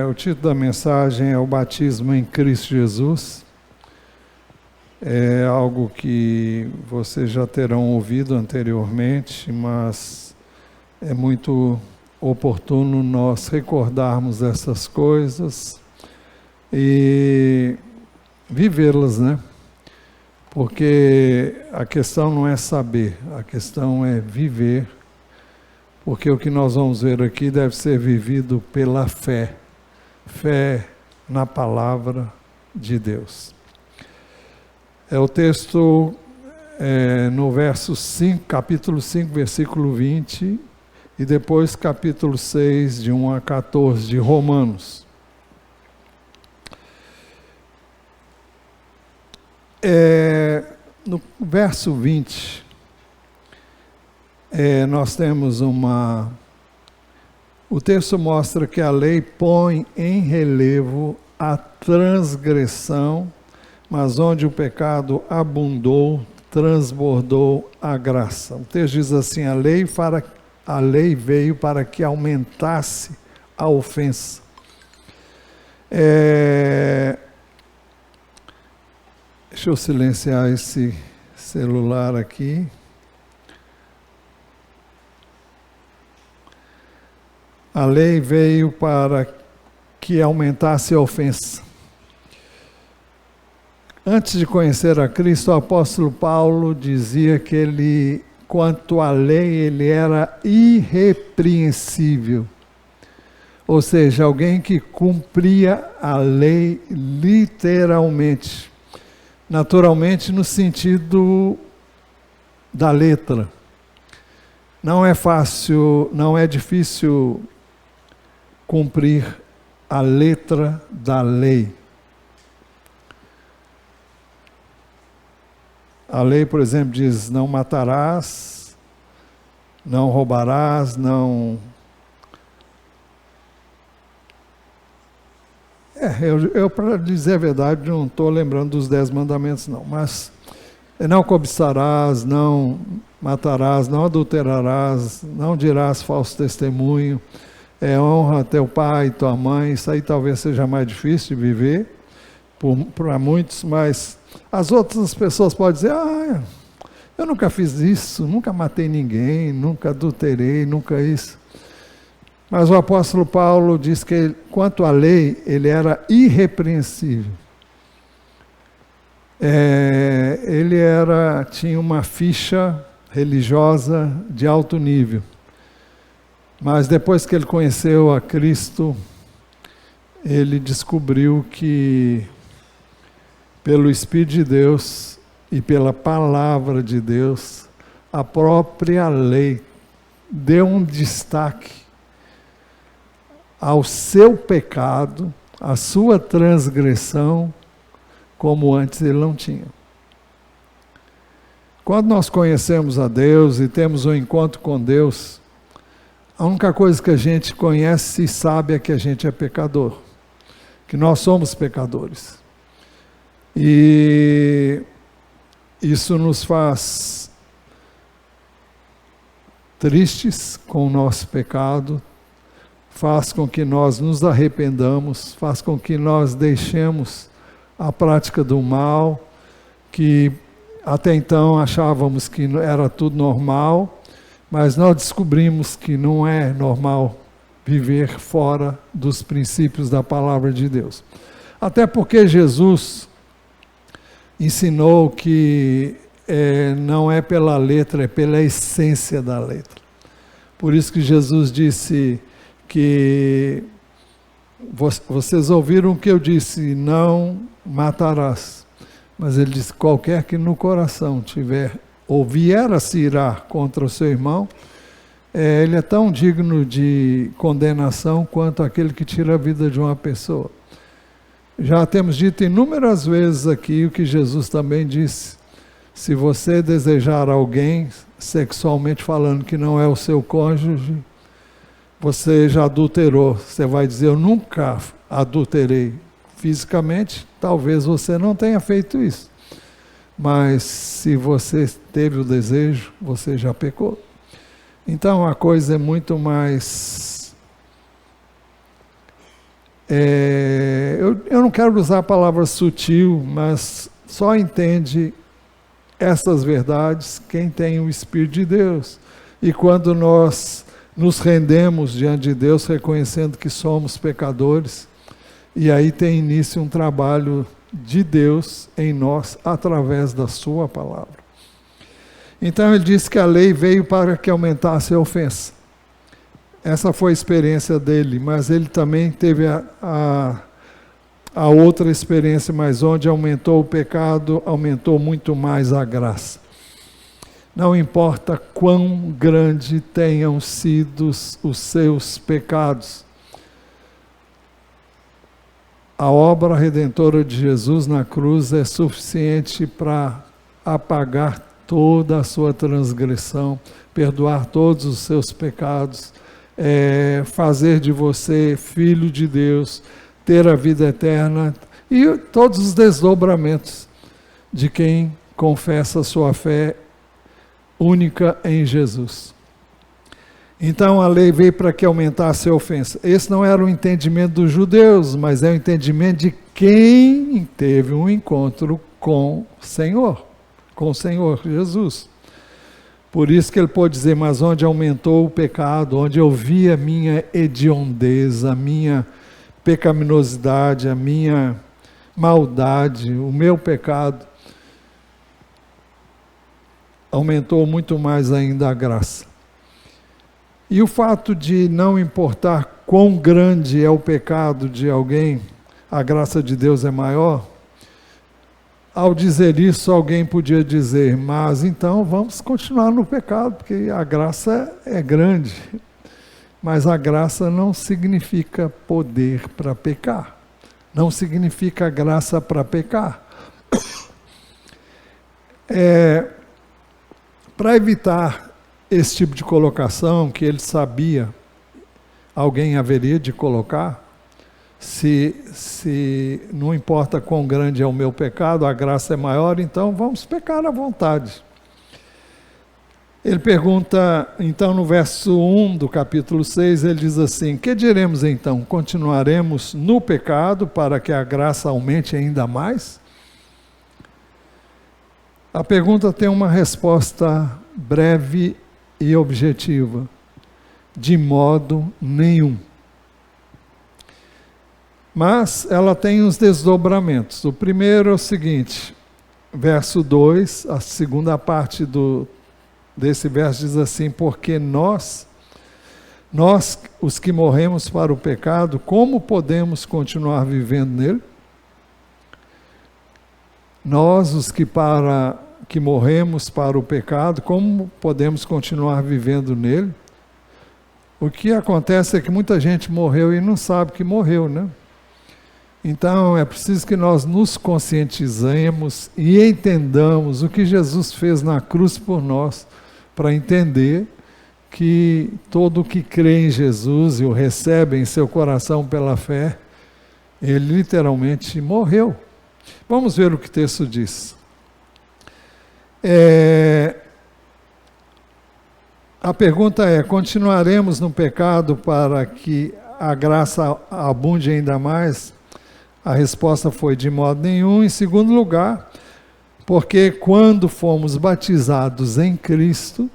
o título da mensagem é o batismo em Cristo Jesus. É algo que vocês já terão ouvido anteriormente, mas é muito oportuno nós recordarmos essas coisas e vivê-las, né? Porque a questão não é saber, a questão é viver, porque o que nós vamos ver aqui deve ser vivido pela fé, fé na palavra de Deus. O texto no verso 5, capítulo 5, versículo 20, e depois capítulo 6, de 1 a 14, de Romanos. No verso 20, nós temos o texto mostra que a lei põe em relevo a transgressão, mas onde o pecado abundou, transbordou a graça. O texto diz assim: a lei veio para que aumentasse a ofensa. Deixa eu silenciar esse celular aqui. A lei veio para que aumentasse a ofensa. Antes de conhecer a Cristo, o apóstolo Paulo dizia que ele, quanto à lei, ele era irrepreensível. Ou seja, alguém que cumpria a lei literalmente. Naturalmente, no sentido da letra. Não é fácil, não é difícil cumprir a letra da lei. A lei, por exemplo, diz: não matarás, não roubarás, não... Eu para dizer a verdade, não estou lembrando dos 10 mandamentos, não. Mas não cobiçarás, não matarás, não adulterarás, não dirás falso testemunho, honra teu pai e tua mãe. Isso aí talvez seja mais difícil de viver para muitos, mas as outras pessoas podem dizer: eu nunca fiz isso, nunca matei ninguém, nunca adulterei, nunca isso. Mas o apóstolo Paulo diz que, quanto à lei, ele era irrepreensível. Ele tinha uma ficha religiosa de alto nível. Mas depois que ele conheceu a Cristo, ele descobriu que, pelo Espírito de Deus e pela palavra de Deus, a própria lei deu um destaque ao seu pecado, à sua transgressão, como antes ele não tinha. Quando nós conhecemos a Deus e temos um encontro com Deus, a única coisa que a gente conhece e sabe é que a gente é pecador, que nós somos pecadores. E isso nos faz tristes com o nosso pecado, faz com que nós nos arrependamos, faz com que nós deixemos a prática do mal, que até então achávamos que era tudo normal, mas nós descobrimos que não é normal viver fora dos princípios da palavra de Deus. Até porque Jesus ensinou que não é pela letra, é pela essência da letra. Por isso que Jesus disse que vocês ouviram o que eu disse: não matarás. Mas ele disse: qualquer que no coração tiver ou vier a se irar contra o seu irmão, ele é tão digno de condenação quanto aquele que tira a vida de uma pessoa. Já temos dito inúmeras vezes aqui o que Jesus também disse: se você desejar alguém, sexualmente falando, que não é o seu cônjuge, você já adulterou. Você vai dizer: eu nunca adulterei. Fisicamente, talvez você não tenha feito isso. Mas se você teve o desejo, você já pecou. Então a coisa é muito mais Eu não quero usar a palavra sutil, mas só entende essas verdades quem tem o Espírito de Deus. E quando nós nos rendemos diante de Deus, reconhecendo que somos pecadores, e aí tem início um trabalho de Deus em nós, através da sua palavra. Então ele disse que a lei veio para que aumentasse a ofensa. Essa foi a experiência dele, mas ele também teve a outra experiência, mas onde aumentou o pecado, aumentou muito mais a graça. Não importa quão grande tenham sido os seus pecados, a obra redentora de Jesus na cruz é suficiente para apagar toda a sua transgressão, perdoar todos os seus pecados, fazer de você filho de Deus, ter a vida eterna e todos os desdobramentos de quem confessa a sua fé única em Jesus. Então a lei veio para que aumentasse a ofensa. Esse não era o entendimento dos judeus, mas é o entendimento de quem teve um encontro com o Senhor Jesus. Por isso que ele pode dizer, mas onde aumentou o pecado, onde eu vi a minha hediondeza, a minha pecaminosidade, a minha maldade, o meu pecado, aumentou muito mais ainda a graça. E o fato de não importar quão grande é o pecado de alguém, a graça de Deus é maior. Ao dizer isso, alguém podia dizer, mas então vamos continuar no pecado, porque a graça é grande. Mas a graça não significa poder para pecar. Não significa graça para pecar. Para evitar esse tipo de colocação que ele sabia, alguém haveria de colocar, se não importa quão grande é o meu pecado, a graça é maior, então vamos pecar à vontade. Ele pergunta, então no verso 1 do capítulo 6, ele diz assim, que diremos então? Continuaremos no pecado para que a graça aumente ainda mais? A pergunta tem uma resposta breve e objetiva. De modo nenhum. Mas ela tem uns desdobramentos. O primeiro é o seguinte, verso 2, a segunda parte desse verso diz assim, porque nós, os que morremos para o pecado, como podemos continuar vivendo nele? Nós, os que morremos para o pecado, como podemos continuar vivendo nele? O que acontece é que muita gente morreu e não sabe que morreu, né? Então é preciso que nós nos conscientizemos e entendamos o que Jesus fez na cruz por nós, para entender que todo o que crê em Jesus e o recebe em seu coração pela fé, ele literalmente morreu. Vamos ver o que o texto diz. A pergunta é, continuaremos no pecado para que a graça abunde ainda mais? A resposta foi de modo nenhum. Em segundo lugar, porque quando fomos batizados em Cristo,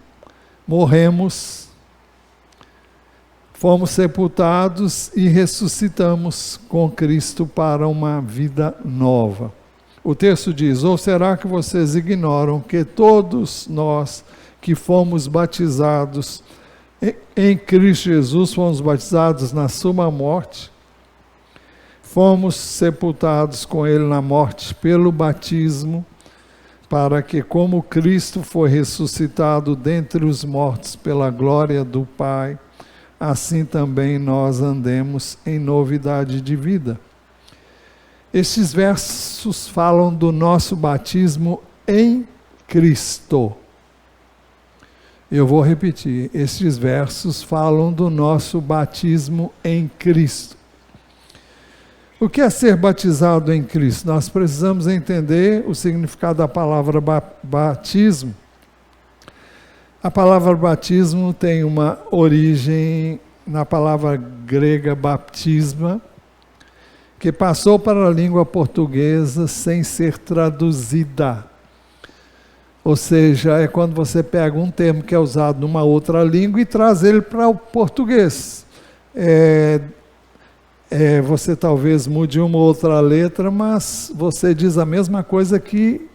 fomos sepultados e ressuscitamos com Cristo para uma vida nova. O texto diz, ou será que vocês ignoram que todos nós que fomos batizados em Cristo Jesus, fomos batizados na sua morte, fomos sepultados com ele na morte pelo batismo, para que como Cristo foi ressuscitado dentre os mortos pela glória do Pai, assim também nós andemos em novidade de vida. Estes versos falam do nosso batismo em Cristo. Eu vou repetir, estes versos falam do nosso batismo em Cristo. O que é ser batizado em Cristo? Nós precisamos entender o significado da palavra batismo. A palavra batismo tem uma origem na palavra grega baptisma, que passou para a língua portuguesa sem ser traduzida. Ou seja, é quando você pega um termo que é usado numa outra língua e traz ele para o português. Você talvez mude uma ou outra letra, mas você diz a mesma coisa que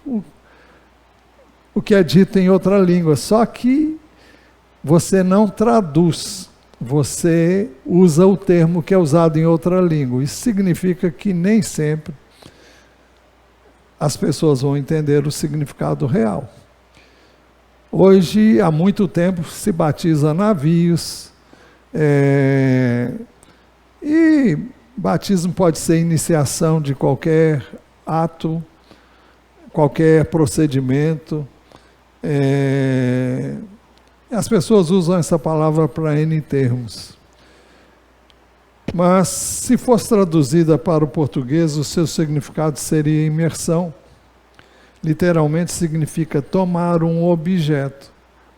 o que é dito em outra língua, só que você não traduz, você usa o termo que é usado em outra língua. Isso significa que nem sempre as pessoas vão entender o significado real. Hoje, há muito tempo, se batiza navios, e batismo pode ser iniciação de qualquer ato, qualquer procedimento. As pessoas usam essa palavra para N termos. Mas, se fosse traduzida para o português, o seu significado seria imersão. Literalmente significa tomar um objeto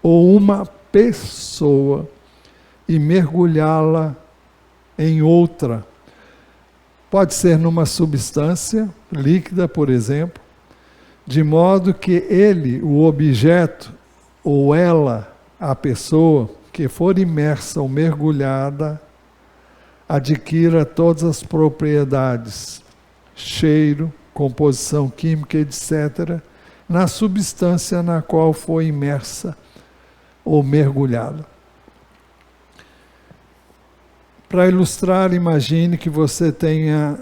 ou uma pessoa e mergulhá-la em outra. Pode ser numa substância líquida, por exemplo, de modo que ele, o objeto, ou ela, a pessoa que for imersa ou mergulhada, adquira todas as propriedades, cheiro, composição química, etc., na substância na qual foi imersa ou mergulhada. Para ilustrar, imagine que você tenha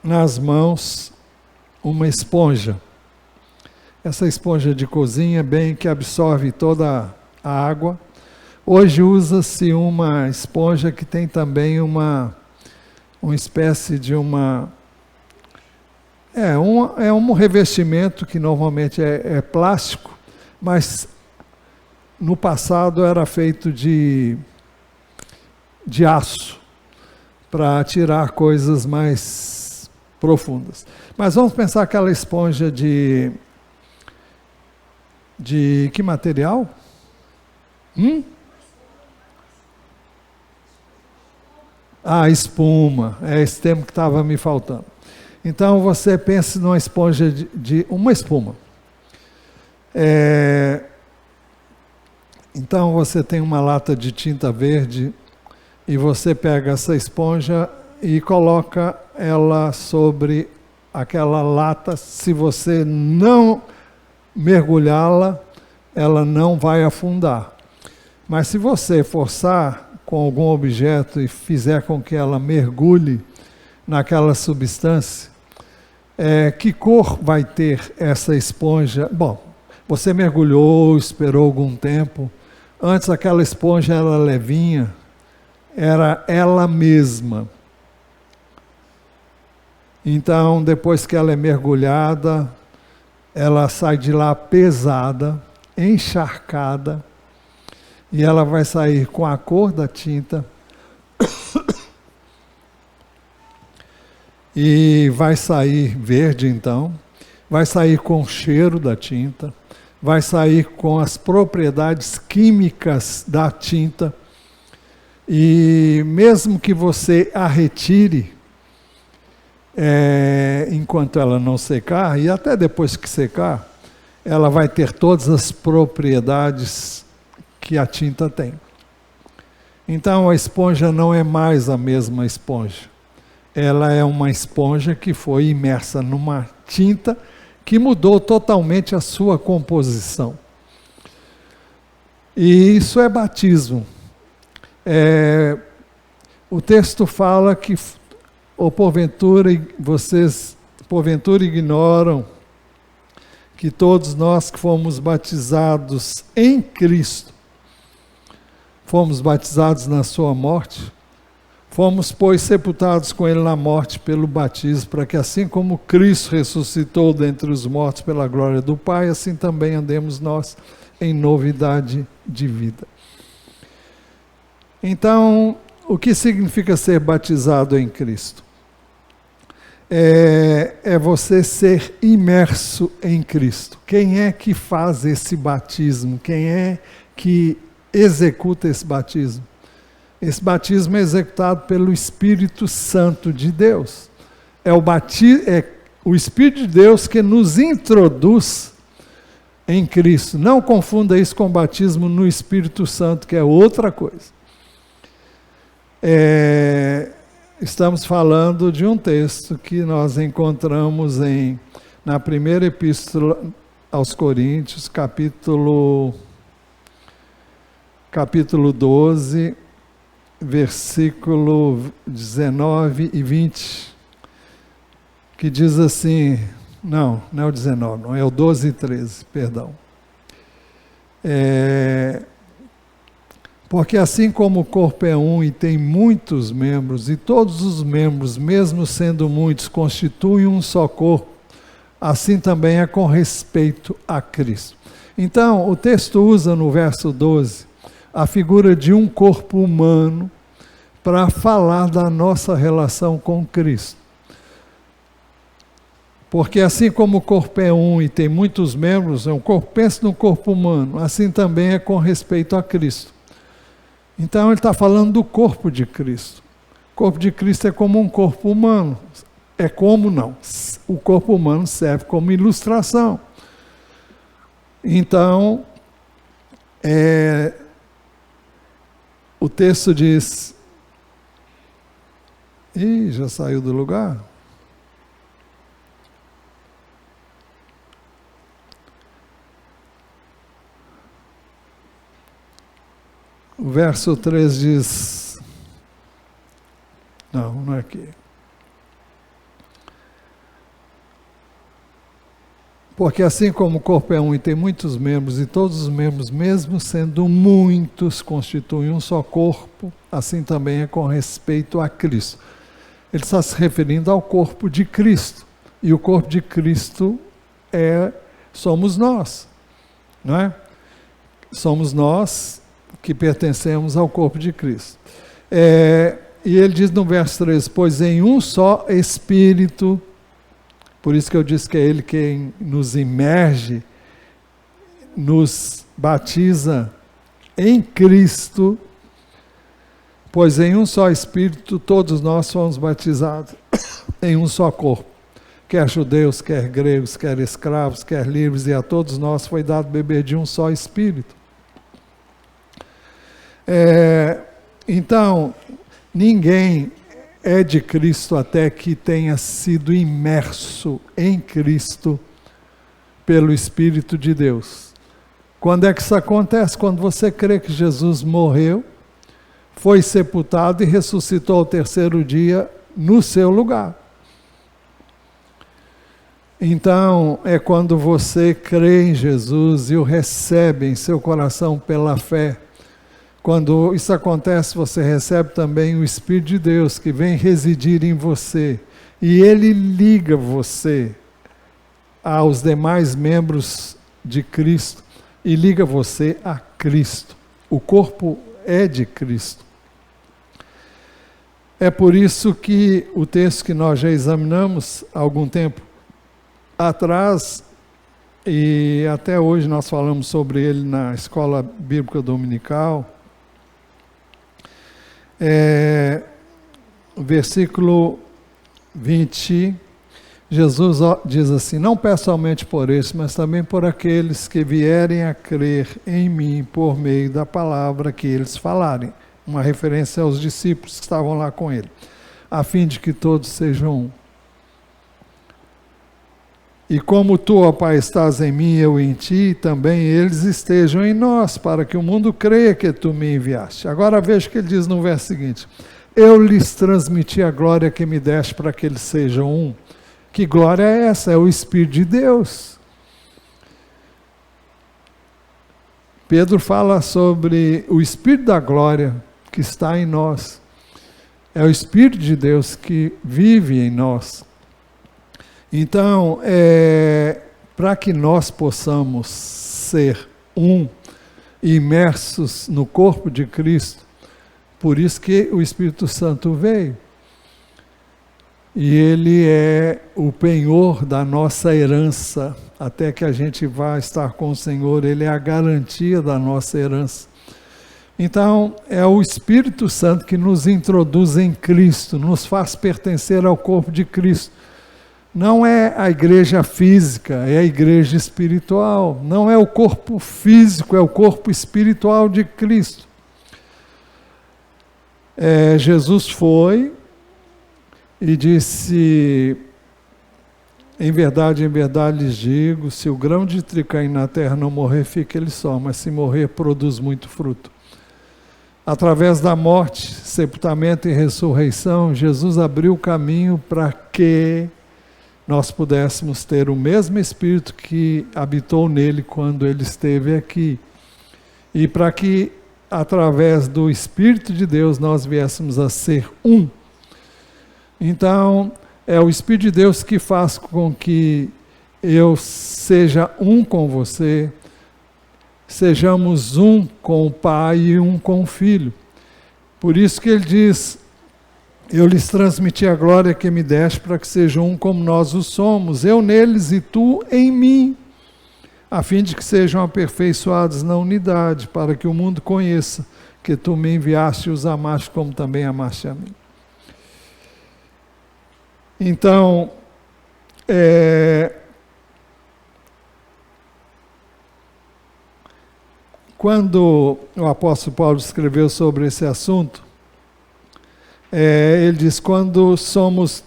nas mãos uma esponja. Essa esponja de cozinha, bem que absorve toda a água. Hoje usa-se uma esponja que tem também uma espécie de um revestimento que normalmente é plástico, mas no passado era feito de aço, para tirar coisas mais profundas. Mas vamos pensar aquela esponja de que material? Espuma. É esse termo que estava me faltando. Então você pensa numa esponja de uma espuma. Então você tem uma lata de tinta verde e você pega essa esponja e coloca ela sobre aquela lata. Se você não mergulhá-la, ela não vai afundar. Mas se você forçar com algum objeto e fizer com que ela mergulhe naquela substância, que cor vai ter essa esponja? Bom, você mergulhou, esperou algum tempo. Antes aquela esponja era levinha, era ela mesma. Então, depois que ela é mergulhada, ela sai de lá pesada, encharcada, e ela vai sair com a cor da tinta, e vai sair verde então, vai sair com o cheiro da tinta, vai sair com as propriedades químicas da tinta, e mesmo que você a retire, enquanto ela não secar, e até depois que secar, ela vai ter todas as propriedades que a tinta tem. Então a esponja não é mais a mesma esponja. Ela é uma esponja que foi imersa numa tinta que mudou totalmente a sua composição. E isso é batismo. O texto fala que, ou vocês porventura ignoram que todos nós que fomos batizados em Cristo, fomos batizados na sua morte, fomos, pois, sepultados com ele na morte pelo batismo, para que assim como Cristo ressuscitou dentre os mortos pela glória do Pai, assim também andemos nós em novidade de vida. Então, o que significa ser batizado em Cristo? É você ser imerso em Cristo. Quem é que faz esse batismo? Quem é que executa esse batismo? Esse batismo é executado pelo Espírito Santo de Deus. É o Espírito de Deus que nos introduz em Cristo. Não confunda isso com o batismo no Espírito Santo, que é outra coisa. Estamos falando de um texto que nós encontramos na primeira epístola aos Coríntios, capítulo 12, versículo 19 e 20, que diz assim, não é o 19, não, é o 12 e 13, perdão. Porque assim como o corpo é um e tem muitos membros, e todos os membros, mesmo sendo muitos, constituem um só corpo, assim também é com respeito a Cristo. Então, o texto usa no verso 12 a figura de um corpo humano para falar da nossa relação com Cristo. Porque assim como o corpo é um e tem muitos membros, pensa no corpo humano, assim também é com respeito a Cristo. Então ele está falando do corpo de Cristo. O corpo de Cristo é como um corpo humano. É como não. O corpo humano serve como ilustração. Então, o texto diz... Ih, já saiu do lugar? O verso 3 diz... Não é aqui. Porque assim como o corpo é um e tem muitos membros, e todos os membros, mesmo sendo muitos, constituem um só corpo, assim também é com respeito a Cristo. Ele está se referindo ao corpo de Cristo. E o corpo de Cristo somos nós. Não é? Somos nós que pertencemos ao corpo de Cristo. E ele diz no verso 13, pois em um só Espírito, por isso que eu disse que é ele quem nos imerge, nos batiza em Cristo, pois em um só Espírito todos nós fomos batizados em um só corpo, quer judeus, quer gregos, quer escravos, quer livres, e a todos nós foi dado beber de um só Espírito. Então, ninguém é de Cristo até que tenha sido imerso em Cristo pelo Espírito de Deus. Quando é que isso acontece? Quando você crê que Jesus morreu, foi sepultado e ressuscitou ao terceiro dia no seu lugar. Então, é quando você crê em Jesus e o recebe em seu coração pela fé. Quando isso acontece, você recebe também o Espírito de Deus que vem residir em você. E ele liga você aos demais membros de Cristo e liga você a Cristo. O corpo é de Cristo. É por isso que o texto que nós já examinamos há algum tempo atrás, e até hoje nós falamos sobre ele na escola bíblica dominical, versículo 20, Jesus diz assim, não peço somente por estes, mas também por aqueles que vierem a crer em mim por meio da palavra que eles falarem. Uma referência aos discípulos que estavam lá com ele, a fim de que todos sejam um. E como tu, ó Pai, estás em mim, eu em ti, também eles estejam em nós, para que o mundo creia que tu me enviaste. Agora veja o que ele diz no verso seguinte, eu lhes transmiti a glória que me deste para que eles sejam um. Que glória é essa? É o Espírito de Deus. Pedro fala sobre o Espírito da glória que está em nós. É o Espírito de Deus que vive em nós. Então, para que nós possamos ser um, imersos no corpo de Cristo, por isso que o Espírito Santo veio. E ele é o penhor da nossa herança, até que a gente vá estar com o Senhor, ele é a garantia da nossa herança. Então, é o Espírito Santo que nos introduz em Cristo, nos faz pertencer ao corpo de Cristo. Não é a igreja física, é a igreja espiritual. Não é o corpo físico, é o corpo espiritual de Cristo. Jesus foi e disse: em verdade lhes digo, se o grão de trigo cair na terra não morrer, fica ele só, mas se morrer, produz muito fruto. Através da morte, sepultamento e ressurreição, Jesus abriu o caminho para que nós pudéssemos ter o mesmo Espírito que habitou nele quando ele esteve aqui. E para que, através do Espírito de Deus, nós viéssemos a ser um. Então, é o Espírito de Deus que faz com que eu seja um com você, sejamos um com o Pai e um com o Filho. Por isso que ele diz: eu lhes transmiti a glória que me deste para que sejam um como nós o somos, eu neles e tu em mim, a fim de que sejam aperfeiçoados na unidade, para que o mundo conheça que tu me enviaste e os amaste como também amaste a mim. Então, quando o apóstolo Paulo escreveu sobre esse assunto, ele diz, quando somos,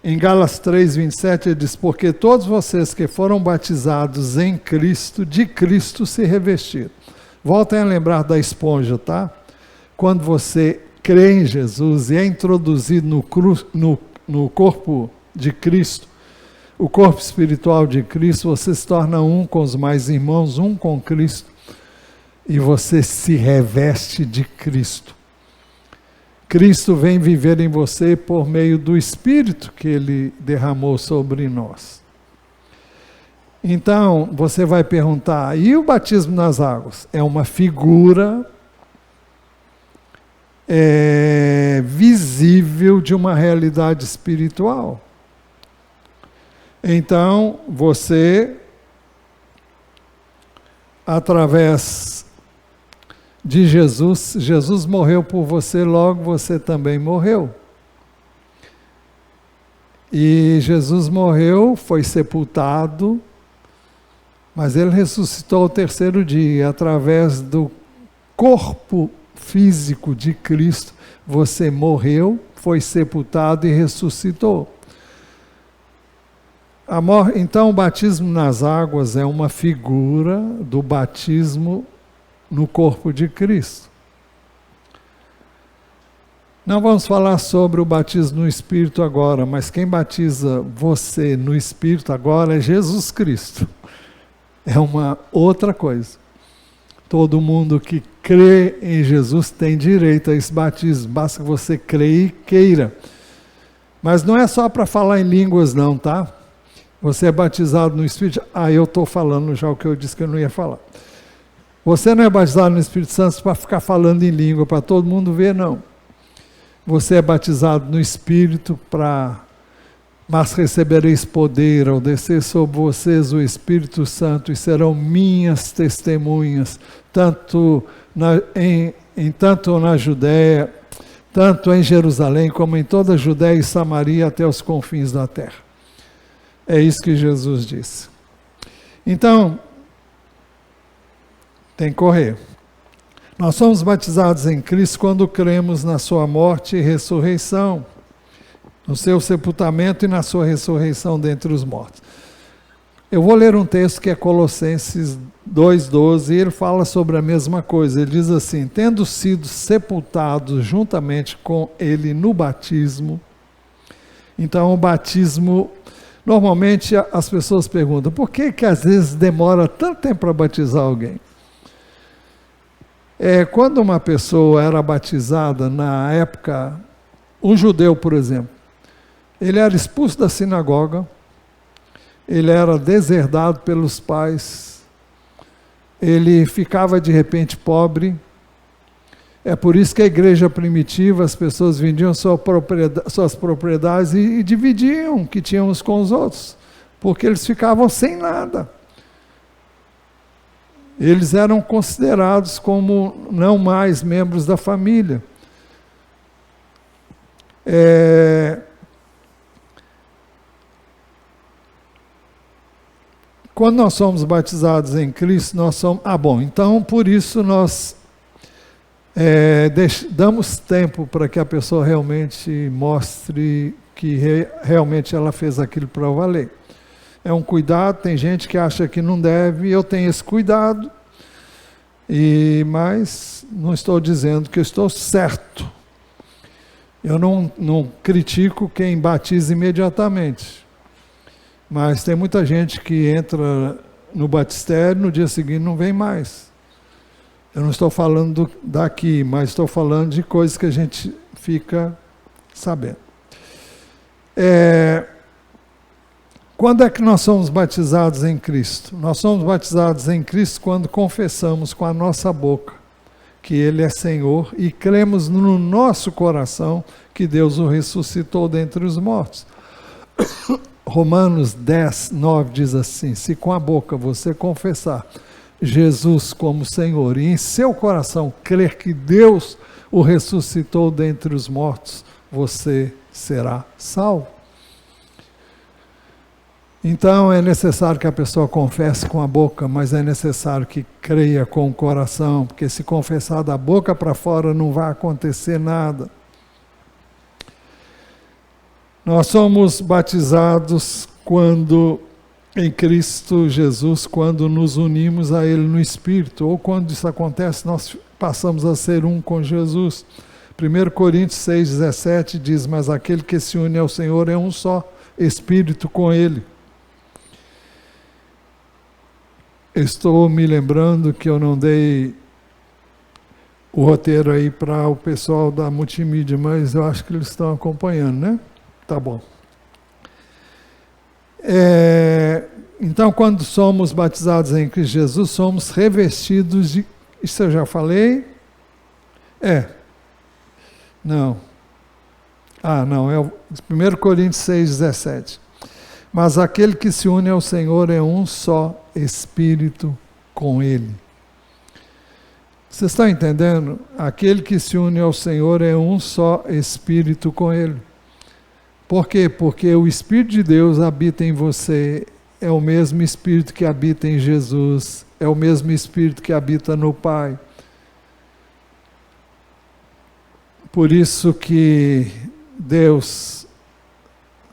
em Gálatas 3:27, ele diz: porque todos vocês que foram batizados em Cristo, de Cristo se revestiram. Voltem a lembrar da esponja, tá? Quando você crê em Jesus e é introduzido no corpo de Cristo, o corpo espiritual de Cristo, você se torna um com os mais irmãos, um com Cristo, e você se reveste de Cristo. Cristo vem viver em você por meio do Espírito que Ele derramou sobre nós. Então, você vai perguntar, e o batismo nas águas? É uma figura visível de uma realidade espiritual. Então, você, através de Jesus, Jesus morreu por você, logo você também morreu. E Jesus morreu, foi sepultado, mas ele ressuscitou ao terceiro dia, através do corpo físico de Cristo. Você morreu, foi sepultado e ressuscitou. Então, o batismo nas águas é uma figura do batismo no corpo de Cristo. Não vamos falar sobre o batismo no Espírito agora, mas quem batiza você no Espírito agora é Jesus Cristo. É uma outra coisa. Todo mundo que crê em Jesus tem direito a esse batismo, basta que você creia e queira. Mas não é só para falar em línguas não, tá? Você é batizado no Espírito, eu estou falando já o que eu disse que eu não ia falar. Você não é batizado no Espírito Santo para ficar falando em língua, para todo mundo ver, não. Você é batizado no Espírito mas recebereis poder ao descer sobre vocês o Espírito Santo e serão minhas testemunhas, tanto na Judéia, tanto em Jerusalém, como em toda a Judéia e Samaria até os confins da terra. É isso que Jesus disse. Então, tem que correr. Nós somos batizados em Cristo quando cremos na sua morte e ressurreição, no seu sepultamento e na sua ressurreição dentre os mortos. Eu vou ler um texto que é Colossenses 2:12, e ele fala sobre a mesma coisa. Ele diz assim: tendo sido sepultados juntamente com ele no batismo. Então, o batismo, normalmente as pessoas perguntam, por que às vezes demora tanto tempo para batizar alguém? Quando uma pessoa era batizada, na época, um judeu, por exemplo, ele era expulso da sinagoga, ele era deserdado pelos pais, ele ficava de repente pobre. É por isso que a igreja primitiva, as pessoas vendiam suas propriedades e dividiam o que tinham uns com os outros, porque eles ficavam sem nada. Eles eram considerados como não mais membros da família. Quando nós somos batizados em Cristo, nós somos... então por isso nós damos tempo para que a pessoa realmente mostre que realmente ela fez aquilo para valer. É um cuidado, tem gente que acha que não deve, eu tenho esse cuidado, mas não estou dizendo que eu estou certo. Eu não critico quem batiza imediatamente, mas tem muita gente que entra no batistério, no dia seguinte não vem mais. Eu não estou falando daqui, mas estou falando de coisas que a gente fica sabendo. Quando é que nós somos batizados em Cristo? Nós somos batizados em Cristo quando confessamos com a nossa boca que Ele é Senhor e cremos no nosso coração que Deus o ressuscitou dentre os mortos. Romanos 10, 9 diz assim: se com a boca você confessar Jesus como Senhor e em seu coração crer que Deus o ressuscitou dentre os mortos, você será salvo. Então é necessário que a pessoa confesse com a boca, mas é necessário que creia com o coração, porque se confessar da boca para fora não vai acontecer nada. Nós somos batizados em Cristo Jesus, quando nos unimos a Ele no Espírito, ou quando isso acontece, nós passamos a ser um com Jesus. 1 Coríntios 6,17 diz: mas aquele que se une ao Senhor é um só Espírito com Ele. Estou me lembrando que eu não dei o roteiro aí para o pessoal da multimídia, mas eu acho que eles estão acompanhando, né? Tá bom. Então, quando somos batizados em Cristo Jesus, somos revestidos de... Isso eu já falei? Não. Não, é 1 Coríntios 6,17. Mas aquele que se une ao Senhor é um só Espírito com Ele. Vocês estão entendendo? Aquele que se une ao Senhor é um só Espírito com Ele. Por quê? Porque o Espírito de Deus habita em você, é o mesmo Espírito que habita em Jesus, é o mesmo Espírito que habita no Pai. Por isso que Deus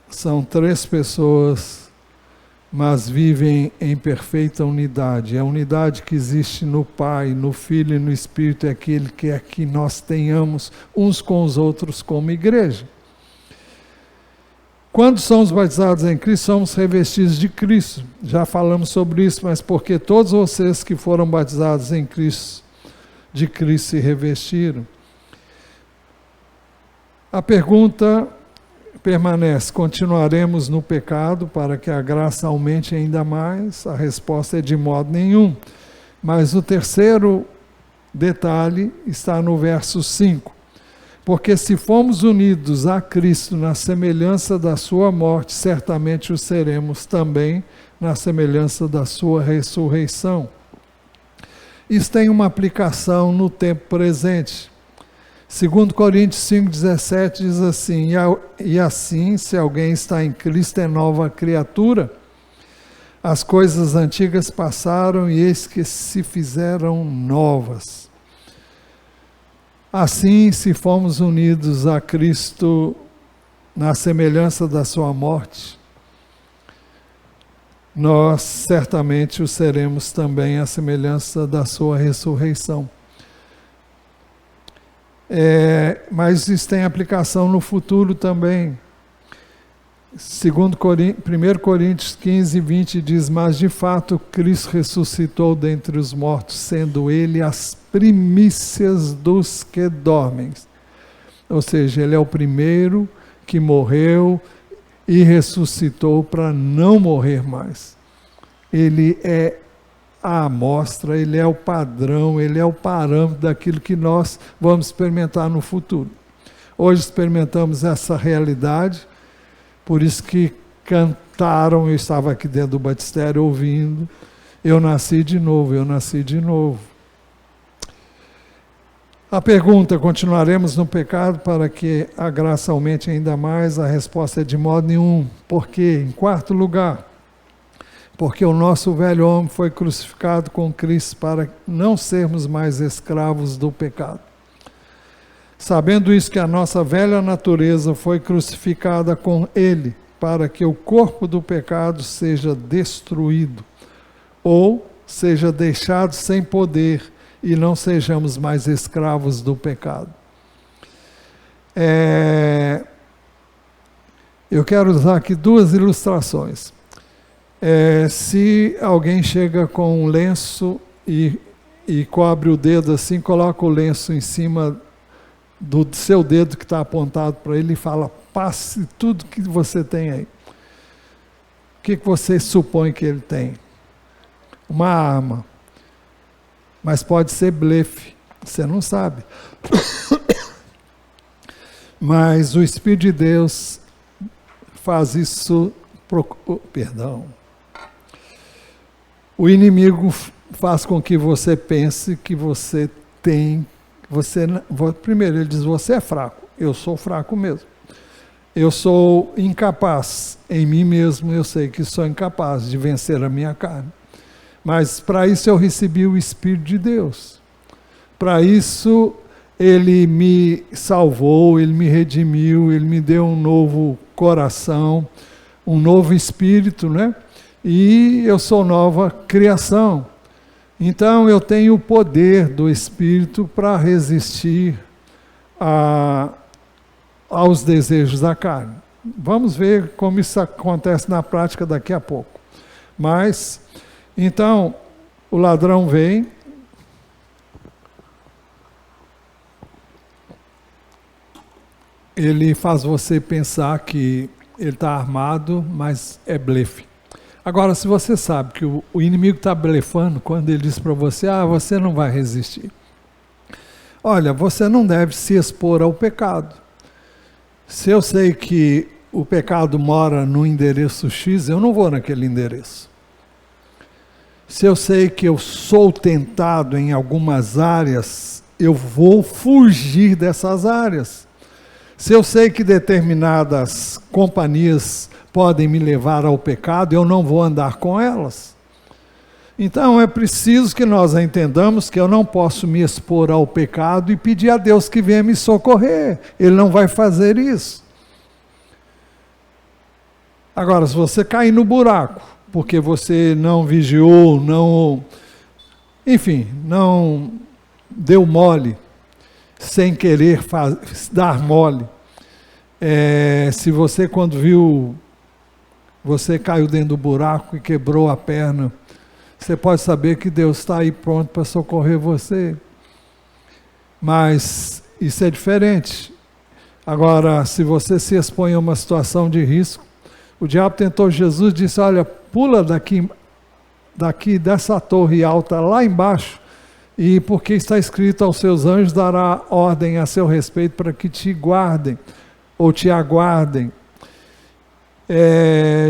são três pessoas, mas vivem em perfeita unidade. A unidade que existe no Pai, no Filho e no Espírito é aquele que é que nós tenhamos uns com os outros como igreja. Quando somos batizados em Cristo, somos revestidos de Cristo. Já falamos sobre isso, mas porque todos vocês que foram batizados em Cristo, de Cristo se revestiram. A pergunta permanece: continuaremos no pecado para que a graça aumente ainda mais? A resposta é: de modo nenhum. Mas o terceiro detalhe está no verso 5. Porque se fomos unidos a Cristo na semelhança da sua morte, certamente o seremos também na semelhança da sua ressurreição. Isso tem uma aplicação no tempo presente. 2 Coríntios 5,17 diz assim: e assim, se alguém está em Cristo, é nova criatura. As coisas antigas passaram e eis que se fizeram novas. Assim, se fomos unidos a Cristo na semelhança da sua morte, nós certamente o seremos também à semelhança da sua ressurreição. Mas isso tem aplicação no futuro também. 1 Coríntios 15, 20 diz: mas de fato Cristo ressuscitou dentre os mortos, sendo Ele as primícias dos que dormem. Ou seja, Ele é o primeiro que morreu e ressuscitou para não morrer mais. Ele é a amostra, Ele é o padrão, Ele é o parâmetro daquilo que nós vamos experimentar no futuro. Hoje experimentamos essa realidade. Por isso que cantaram, eu estava aqui dentro do batistério ouvindo, Eu nasci de novo, eu nasci de novo. A pergunta, continuaremos no pecado para que a graça aumente ainda mais? A resposta é de modo nenhum. Por quê? Em quarto lugar, porque o nosso velho homem foi crucificado com Cristo para não sermos mais escravos do pecado. Sabendo isso, que a nossa velha natureza foi crucificada com Ele, para que o corpo do pecado seja destruído, ou seja deixado sem poder, e não sejamos mais escravos do pecado. Eu quero usar aqui duas ilustrações. Se alguém chega com um lenço e cobre o dedo assim, coloca o lenço em cima do seu dedo que está apontado para ele e fala, passe tudo que você tem aí. O que você supõe que ele tem? Uma arma. Mas pode ser blefe, você não sabe. Mas o Espírito de Deus faz isso, o inimigo faz com que você pense que você tem, primeiro ele diz, você é fraco, eu sou fraco mesmo. Eu sou incapaz, em mim mesmo eu sei que sou incapaz de vencer a minha carne. Mas para isso eu recebi o Espírito de Deus. Para isso Ele me salvou, Ele me redimiu, Ele me deu um novo coração, um novo espírito, né? E eu sou nova criação. Então eu tenho o poder do Espírito para resistir aos desejos da carne. Vamos ver como isso acontece na prática daqui a pouco. Mas... então, o ladrão vem, ele faz você pensar que ele está armado, mas é blefe. Agora, se você sabe que o inimigo está blefando, quando ele diz para você, você não vai resistir. Olha, você não deve se expor ao pecado. Se eu sei que o pecado mora no endereço X, eu não vou naquele endereço. Se eu sei que eu sou tentado em algumas áreas, eu vou fugir dessas áreas. Se eu sei que determinadas companhias podem me levar ao pecado, eu não vou andar com elas. Então é preciso que nós entendamos que eu não posso me expor ao pecado e pedir a Deus que venha me socorrer. Ele não vai fazer isso. Agora, se você cair no buraco, porque você não vigiou, não deu mole, sem querer dar mole. Se você, quando viu, você caiu dentro do buraco e quebrou a perna, você pode saber que Deus está aí pronto para socorrer você. Mas isso é diferente. Agora, se você se expõe a uma situação de risco, o diabo tentou Jesus e disse, olha, pula daqui dessa torre alta lá embaixo, e porque está escrito, aos seus anjos dará ordem a seu respeito para que te guardem, ou te aguardem.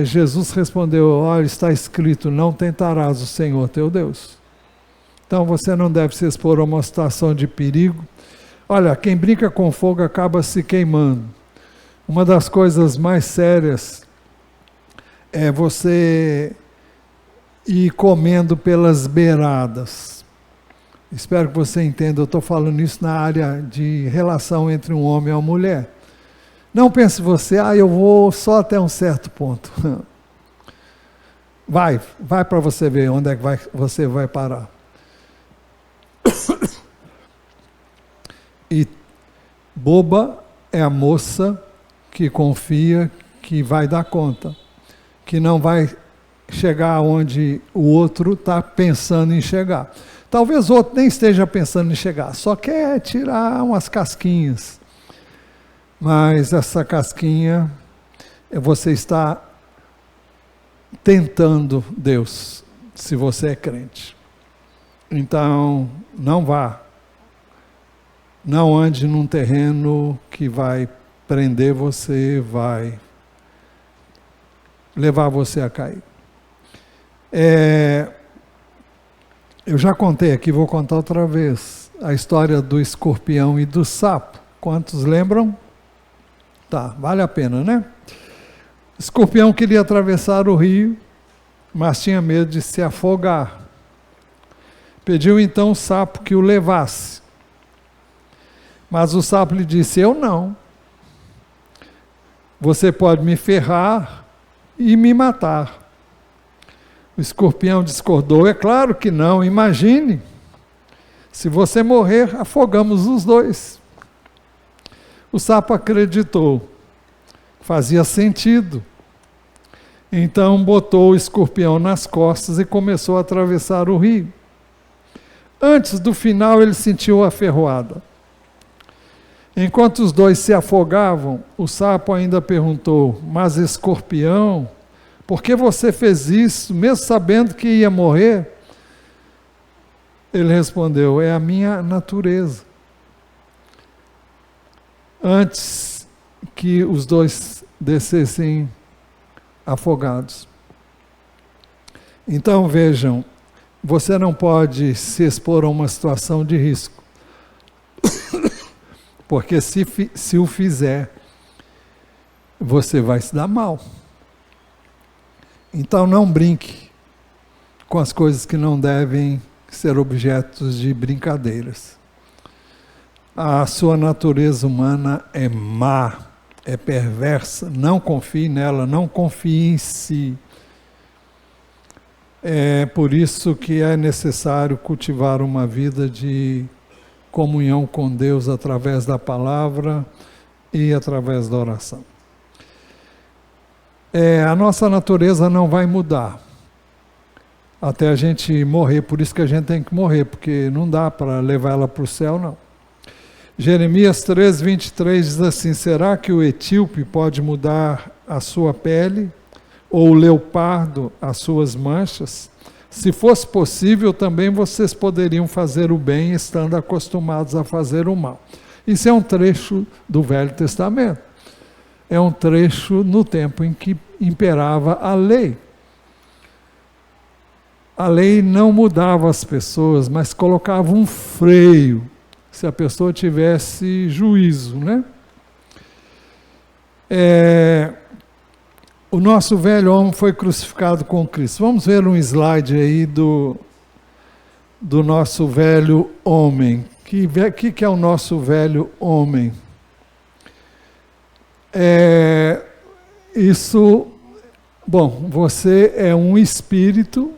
Jesus respondeu, olha, está escrito, não tentarás o Senhor teu Deus. Então você não deve se expor a uma situação de perigo. Olha, quem brinca com fogo acaba se queimando. Uma das coisas mais sérias é você ir comendo pelas beiradas. Espero que você entenda, eu estou falando isso na área de relação entre um homem e uma mulher. Não pense você, eu vou só até um certo ponto. Vai para você ver onde é que você vai parar. E boba é a moça que confia que vai dar conta, que não vai chegar onde o outro está pensando em chegar. Talvez o outro nem esteja pensando em chegar, só quer tirar umas casquinhas. Mas essa casquinha, você está tentando Deus, se você é crente. Então, não vá. Não ande num terreno que vai prender você, vai levar você a cair. Eu já contei aqui, vou contar outra vez, a história do escorpião e do sapo. Quantos lembram? Tá, vale a pena, né? O escorpião queria atravessar o rio, mas tinha medo de se afogar. Pediu então o sapo que o levasse. Mas o sapo lhe disse: eu não. Você pode me ferrar e me matar. O escorpião discordou: é claro que não, imagine. Se você morrer, afogamos os dois. O sapo acreditou. Fazia sentido. Então botou o escorpião nas costas e começou a atravessar o rio. Antes do final, ele sentiu a ferroada. Enquanto os dois se afogavam, o sapo ainda perguntou: mas escorpião, por que você fez isso, mesmo sabendo que ia morrer? Ele respondeu: é a minha natureza. Antes que os dois descessem afogados. Então vejam, você não pode se expor a uma situação de risco. Porque se o fizer, você vai se dar mal. Então não brinque com as coisas que não devem ser objetos de brincadeiras. A sua natureza humana é má, é perversa, não confie nela, não confie em si. É por isso que é necessário cultivar uma vida de comunhão com Deus através da palavra e através da oração. A nossa natureza não vai mudar até a gente morrer, por isso que a gente tem que morrer, porque não dá para levar ela para o céu, não. Jeremias 3:23 diz assim: será que o etíope pode mudar a sua pele, ou o leopardo as suas manchas? Se fosse possível, também vocês poderiam fazer o bem, estando acostumados a fazer o mal. Isso é um trecho do Velho Testamento. É um trecho no tempo em que imperava a lei. A lei não mudava as pessoas, mas colocava um freio, se a pessoa tivesse juízo, né? O nosso velho homem foi crucificado com Cristo. Vamos ver um slide aí do nosso velho homem. Que é o nosso velho homem? Bom, você é um espírito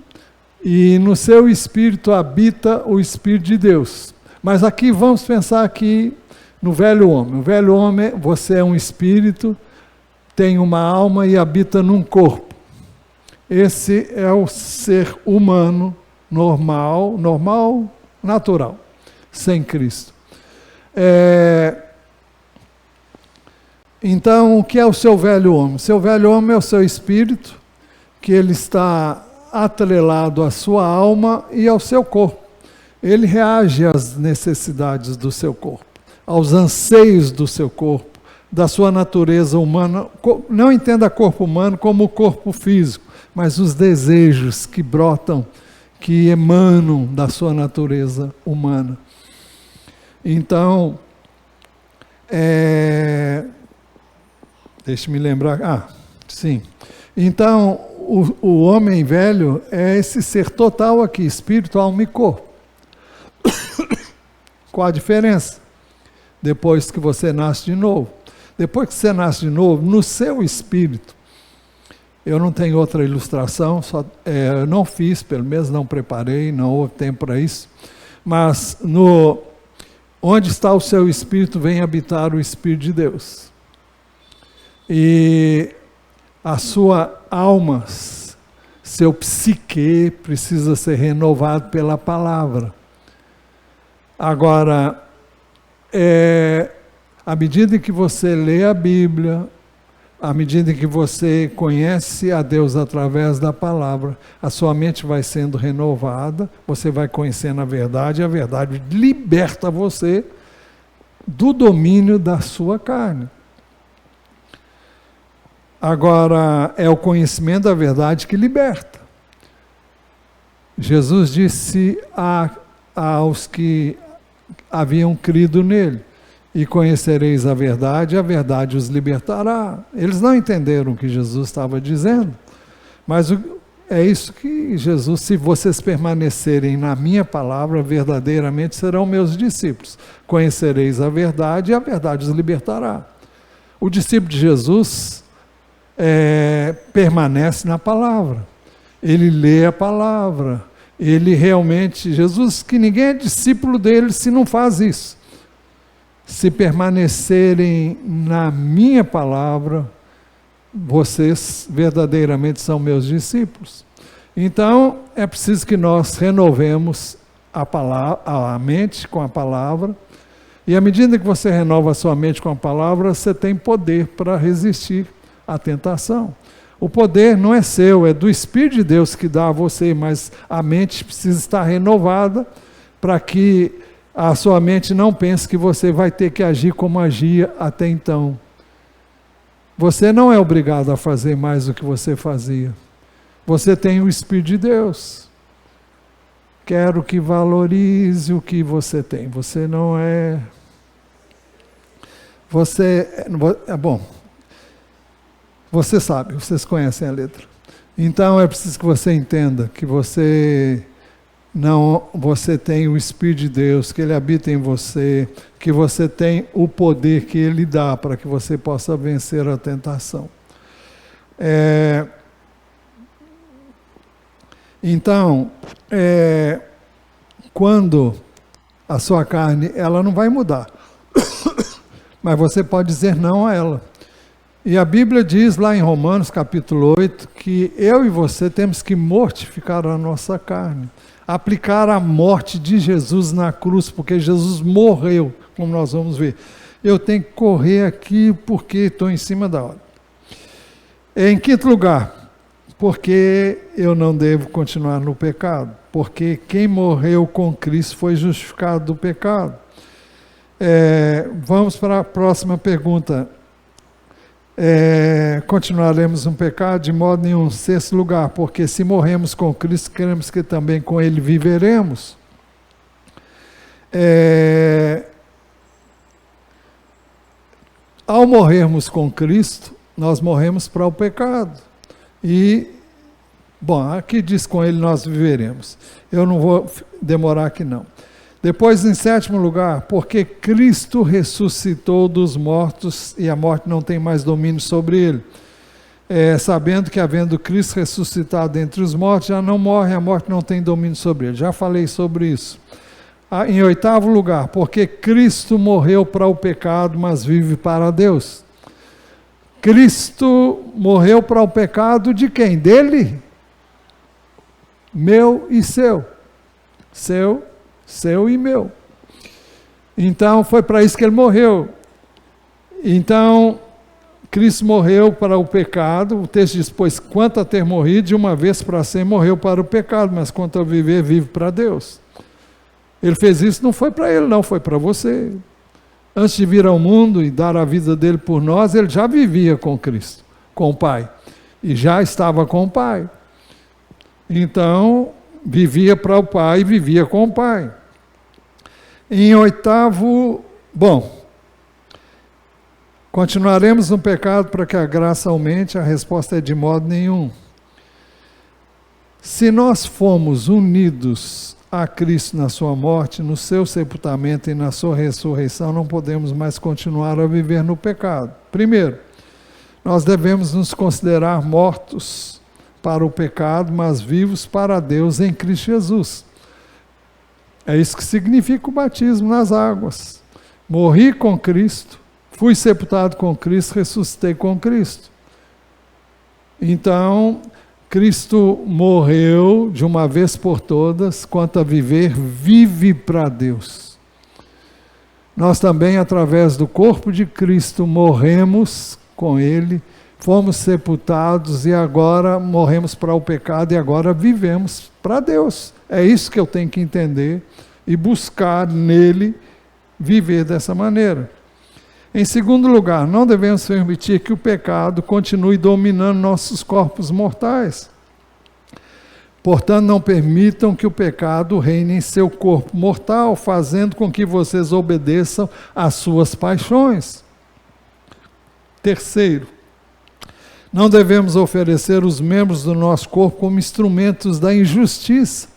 e no seu espírito habita o Espírito de Deus. Mas aqui vamos pensar aqui no velho homem. O velho homem, você é um espírito, tem uma alma e habita num corpo. Esse é o ser humano normal, natural, sem Cristo. Então, o que é o seu velho homem? O seu velho homem é o seu espírito, que ele está atrelado à sua alma e ao seu corpo. Ele reage às necessidades do seu corpo, aos anseios do seu corpo, da sua natureza humana. Não entenda corpo humano como o corpo físico, mas os desejos que brotam, que emanam da sua natureza humana. Então, deixe-me lembrar. Sim. Então, o homem velho é esse ser total aqui, espírito, alma e corpo. Qual a diferença? Depois que você nasce de novo. Depois que você nasce de novo, no seu espírito, eu não tenho outra ilustração, eu não fiz, pelo menos não preparei, não houve tempo para isso, mas onde está o seu espírito, vem habitar o Espírito de Deus. E a sua alma, seu psique, precisa ser renovado pela palavra. Agora, à medida que você lê a Bíblia, à medida que você conhece a Deus através da palavra, a sua mente vai sendo renovada, você vai conhecendo a verdade, e a verdade liberta você do domínio da sua carne. Agora, é o conhecimento da verdade que liberta. Jesus disse aos que haviam crido nele: e conhecereis a verdade os libertará. Eles não entenderam o que Jesus estava dizendo, mas é isso que Jesus: se vocês permanecerem na minha palavra, verdadeiramente serão meus discípulos. Conhecereis a verdade os libertará. O discípulo de Jesus permanece na palavra, ele lê a palavra, ele realmente, Jesus, que ninguém é discípulo dele se não faz isso. Se permanecerem na minha palavra, vocês verdadeiramente são meus discípulos. Então, é preciso que nós renovemos a mente com a palavra, e à medida que você renova a sua mente com a palavra, você tem poder para resistir à tentação. O poder não é seu, é do Espírito de Deus que dá a você, mas a mente precisa estar renovada para que a sua mente não pense que você vai ter que agir como agia até então. Você não é obrigado a fazer mais do que você fazia. Você tem o Espírito de Deus. Quero que valorize o que você tem. Você não é... Bom, você sabe, vocês conhecem a letra. Então é preciso que você entenda que você tem o Espírito de Deus, que Ele habita em você, que você tem o poder que Ele dá para que você possa vencer a tentação. Então, quando a sua carne, ela não vai mudar, mas você pode dizer não a ela. E a Bíblia diz lá em Romanos capítulo 8, que eu e você temos que mortificar a nossa carne, aplicar a morte de Jesus na cruz, porque Jesus morreu, como nós vamos ver. Eu tenho que correr aqui porque estou em cima da hora. Em quinto lugar, porque eu não devo continuar no pecado, porque quem morreu com Cristo foi justificado do pecado. Vamos para a próxima pergunta. Continuaremos no pecado? De modo nenhum. Sexto lugar, porque se morremos com Cristo, queremos que também com Ele viveremos. Ao morrermos com Cristo, nós morremos para o pecado. E, bom, aqui diz com Ele nós viveremos. Eu não vou demorar aqui não. Depois, em sétimo lugar, porque Cristo ressuscitou dos mortos e a morte não tem mais domínio sobre ele. Sabendo que, havendo Cristo ressuscitado entre os mortos, já não morre, a morte não tem domínio sobre ele. Já falei sobre isso. Em oitavo lugar, porque Cristo morreu para o pecado, mas vive para Deus. Cristo morreu para o pecado de quem? Dele? Meu e seu. Seu e meu. Então, foi para isso que ele morreu. Então, Cristo morreu para o pecado. O texto diz: pois quanto a ter morrido, de uma vez para sempre morreu para o pecado, mas quanto a viver, vive para Deus. Ele fez isso, não foi para ele, não, foi para você. Antes de vir ao mundo e dar a vida dele por nós, ele já vivia com Cristo, com o Pai. E já estava com o Pai. Então, vivia para o Pai e vivia com o Pai. Em oitavo, continuaremos no pecado para que a graça aumente? A resposta é: de modo nenhum. Se nós fomos unidos a Cristo na sua morte, no seu sepultamento e na sua ressurreição, não podemos mais continuar a viver no pecado. Primeiro, nós devemos nos considerar mortos para o pecado, mas vivos para Deus em Cristo Jesus. É isso que significa o batismo nas águas. Morri com Cristo, fui sepultado com Cristo, ressuscitei com Cristo. Então, Cristo morreu de uma vez por todas, quanto a viver, vive para Deus. Nós também, através do corpo de Cristo, morremos com Ele, fomos sepultados e agora morremos para o pecado e agora vivemos para Deus. É isso que eu tenho que entender e buscar nele viver dessa maneira. Em segundo lugar, não devemos permitir que o pecado continue dominando nossos corpos mortais. Portanto, não permitam que o pecado reine em seu corpo mortal, fazendo com que vocês obedeçam às suas paixões. Terceiro, não devemos oferecer os membros do nosso corpo como instrumentos da injustiça.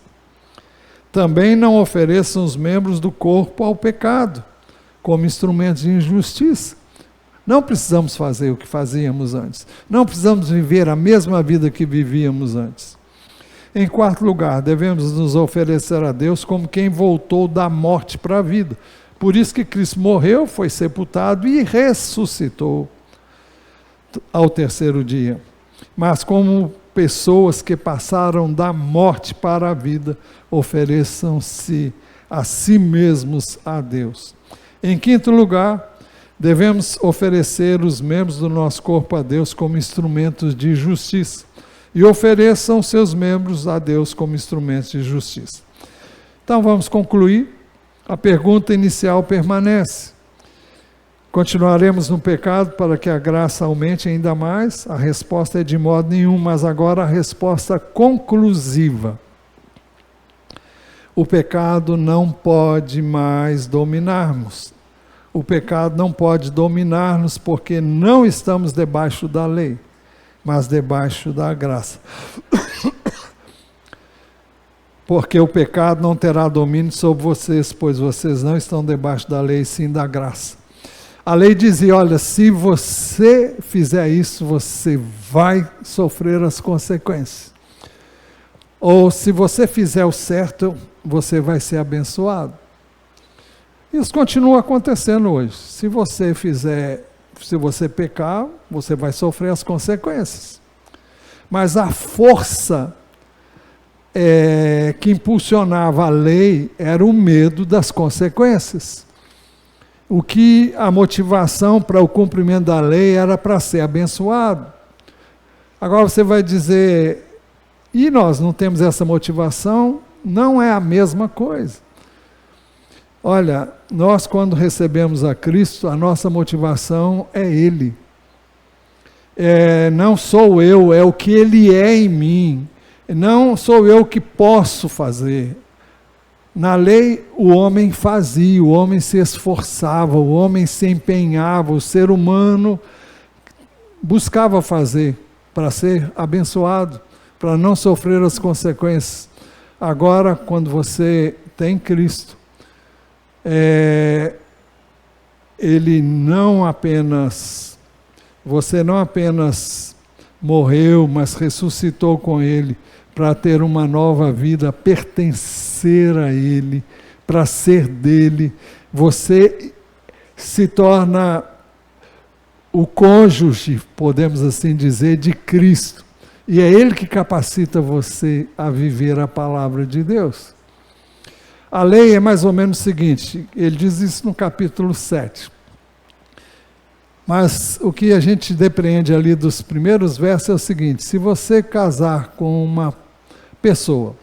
Também não ofereçam os membros do corpo ao pecado, como instrumentos de injustiça. Não precisamos fazer o que fazíamos antes. Não precisamos viver a mesma vida que vivíamos antes. Em quarto lugar, devemos nos oferecer a Deus como quem voltou da morte para a vida. Por isso que Cristo morreu, foi sepultado e ressuscitou ao terceiro dia. Mas como pessoas que passaram da morte para a vida, ofereçam-se a si mesmos a Deus. Em quinto lugar, devemos oferecer os membros do nosso corpo a Deus como instrumentos de justiça. E ofereçam seus membros a Deus como instrumentos de justiça. Então vamos concluir. A pergunta inicial permanece. Continuaremos no pecado para que a graça aumente ainda mais? A resposta é de modo nenhum, mas agora a resposta conclusiva. O pecado não pode mais dominar-nos. O pecado não pode dominar-nos porque não estamos debaixo da lei, mas debaixo da graça. Porque o pecado não terá domínio sobre vocês, pois vocês não estão debaixo da lei, sim da graça. A lei dizia, olha, se você fizer isso, você vai sofrer as consequências. Ou se você fizer o certo, você vai ser abençoado. Isso continua acontecendo hoje. Se você pecar, você vai sofrer as consequências. Mas a força que impulsionava a lei era o medo das consequências. A motivação para o cumprimento da lei era para ser abençoado. Agora você vai dizer, e nós não temos essa motivação? Não é a mesma coisa. Olha, nós quando recebemos a Cristo, a nossa motivação é Ele. Não sou eu, é o que Ele é em mim. Não sou eu que posso fazer. Na lei, o homem fazia, o homem se esforçava, o homem se empenhava, o ser humano buscava fazer para ser abençoado, para não sofrer as consequências. Agora, quando você tem Cristo, você não apenas morreu, mas ressuscitou com Ele, para ter uma nova vida, pertencer a Ele, para ser dele. Você se torna o cônjuge, podemos assim dizer, de Cristo. E é Ele que capacita você a viver a palavra de Deus. A lei é mais ou menos o seguinte, ele diz isso no capítulo 7. Mas o que a gente depreende ali dos primeiros versos é o seguinte, se você casar com uma pessoa,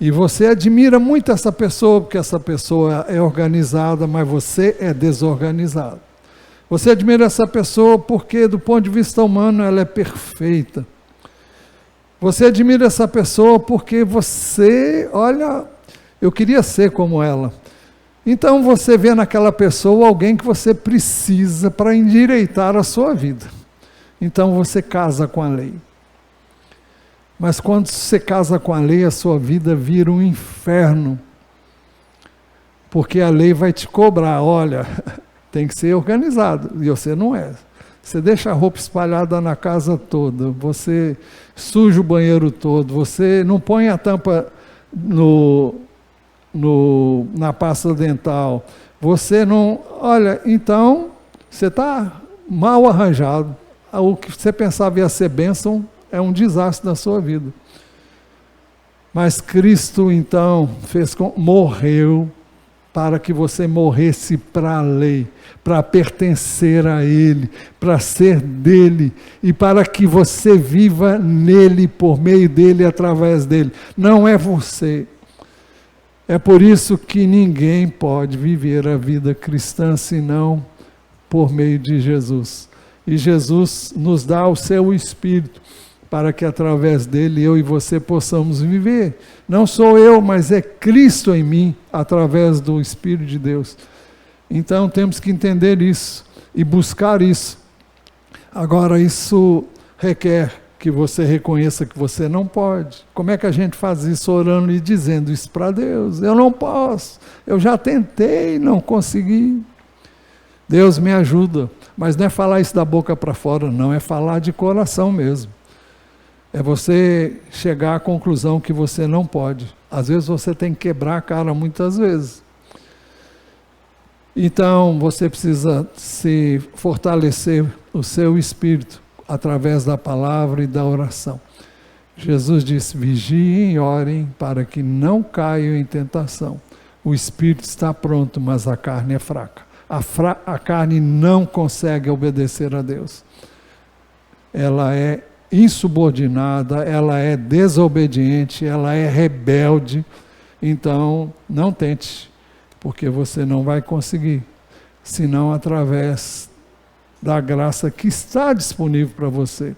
e você admira muito essa pessoa, porque essa pessoa é organizada, mas você é desorganizado. Você admira essa pessoa porque, do ponto de vista humano, ela é perfeita. Você admira essa pessoa porque você, olha, eu queria ser como ela. Então você vê naquela pessoa alguém que você precisa para endireitar a sua vida. Então você casa com a lei. Mas quando você casa com a lei, a sua vida vira um inferno. Porque a lei vai te cobrar, olha, tem que ser organizado, e você não é. Você deixa a roupa espalhada na casa toda, você suja o banheiro todo, você não põe a tampa na pasta dental, você não... Olha, então, você está mal arranjado. O que você pensava ia ser bênção é um desastre na sua vida. Mas Cristo, então, morreu para que você morresse para a lei, para pertencer a Ele, para ser dele, e para que você viva nele, por meio dele, através dele. Não é você. É por isso que ninguém pode viver a vida cristã senão por meio de Jesus. E Jesus nos dá o seu Espírito para que através dele eu e você possamos viver. Não sou eu, mas é Cristo em mim, através do Espírito de Deus. Então temos que entender isso e buscar isso. Agora, isso requer que você reconheça que você não pode. Como é que a gente faz isso? Orando e dizendo isso para Deus. Eu não posso, eu já tentei, não consegui. Deus me ajuda. Mas não é falar isso da boca para fora, não, é falar de coração mesmo. É você chegar à conclusão que você não pode. Às vezes você tem que quebrar a cara muitas vezes. Então você precisa se fortalecer o seu espírito através da palavra e da oração. Jesus disse: vigiem e orem para que não caiam em tentação. O espírito está pronto, mas a carne é fraca. A carne não consegue obedecer a Deus. Ela é insubordinada, ela é desobediente, ela é rebelde. Então, não tente, porque você não vai conseguir, senão através da graça que está disponível para você.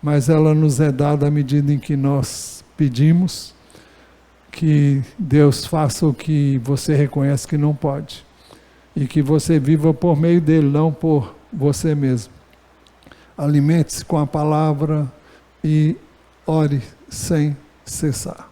Mas ela nos é dada à medida em que nós pedimos que Deus faça o que você reconhece que não pode. E que você viva por meio dele, não por você mesmo. Alimente-se com a palavra e ore sem cessar.